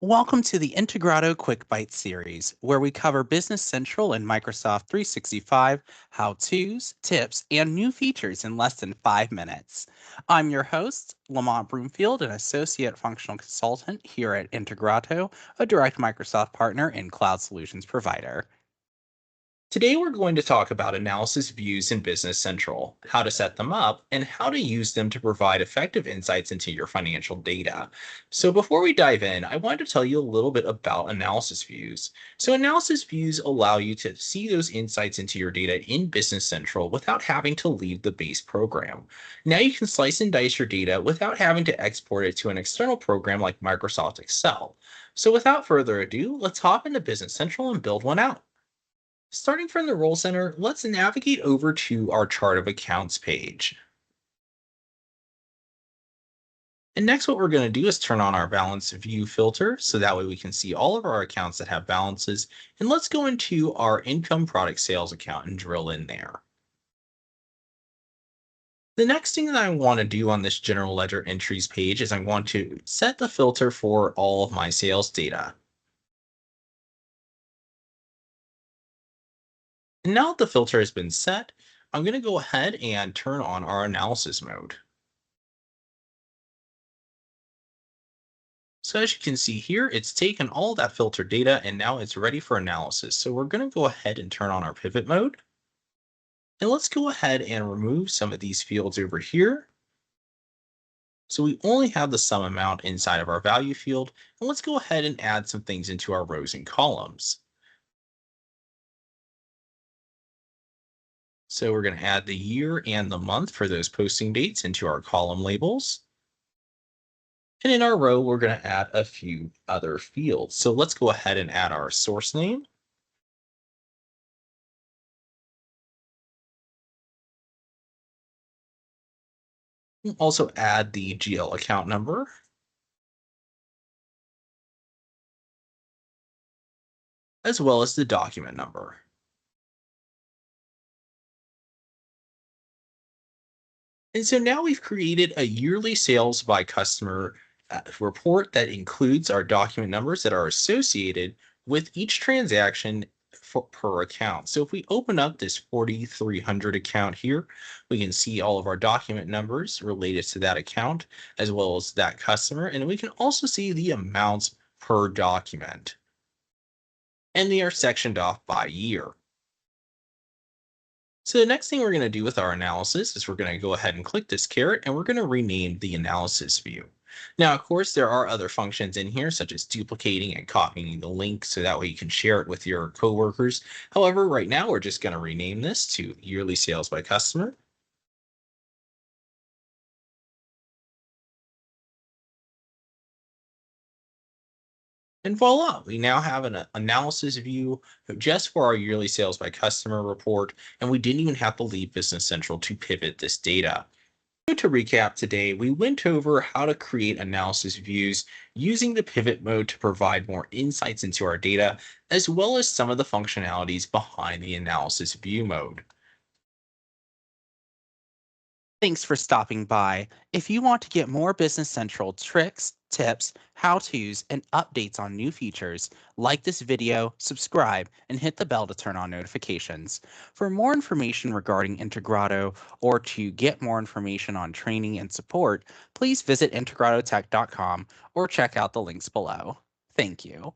Welcome to the Integrato Quick Bytes series, where we cover Business Central and Microsoft 365, how-tos, tips, and new features in less than 5 minutes. I'm your host, Lamont Broomfield, an Associate Functional Consultant here at Integrato, a direct Microsoft partner and cloud solutions provider. Today, we're going to talk about analysis views in Business Central, how to set them up, and how to use them to provide effective insights into your financial data. So, before we dive in, I wanted to tell you a little bit about analysis views. So, analysis views allow you to see those insights into your data in Business Central without having to leave the base program. Now, you can slice and dice your data without having to export it to an external program like Microsoft Excel. So, without further ado, let's hop into Business Central and build one out. Starting from the Role Center, let's navigate over to our Chart of Accounts page. And next, what we're going to do is turn on our Balance View filter, so that way we can see all of our accounts that have balances. And let's go into our Income Product Sales account and drill in there. The next thing that I want to do on this General Ledger Entries page is I want to set the filter for all of my sales data. And now that the filter has been set, I'm going to go ahead and turn on our analysis mode. So as you can see here, it's taken all that filter data and now it's ready for analysis. So we're going to go ahead and turn on our pivot mode. And let's go ahead and remove some of these fields over here. So we only have the sum amount inside of our value field. And let's go ahead and add some things into our rows and columns. So we're going to add the year and the month for those posting dates into our column labels. And in our row, we're going to add a few other fields. So let's go ahead and add our source name. We'll also add the GL account number. As well as the document number. And so now we've created a yearly sales by customer report that includes our document numbers that are associated with each transaction per account. So if we open up this 4300 account here, we can see all of our document numbers related to that account as well as that customer. And we can also see the amounts per document. And they are sectioned off by year. So the next thing we're going to do with our analysis is we're going to go ahead and click this caret and we're going to rename the analysis view. Now, of course, there are other functions in here such as duplicating and copying the link so that way you can share it with your coworkers. However, right now we're just going to rename this to yearly sales by customer. And voila, we now have an analysis view just for our yearly sales by customer report, and we didn't even have to leave Business Central to pivot this data. So to recap today, we went over how to create analysis views using the pivot mode to provide more insights into our data, as well as some of the functionalities behind the analysis view mode. Thanks for stopping by. If you want to get more Business Central tricks, tips, how-tos, and updates on new features, like this video, subscribe, and hit the bell to turn on notifications. For more information regarding Integrato or to get more information on training and support, please visit integratotech.com or check out the links below. Thank you.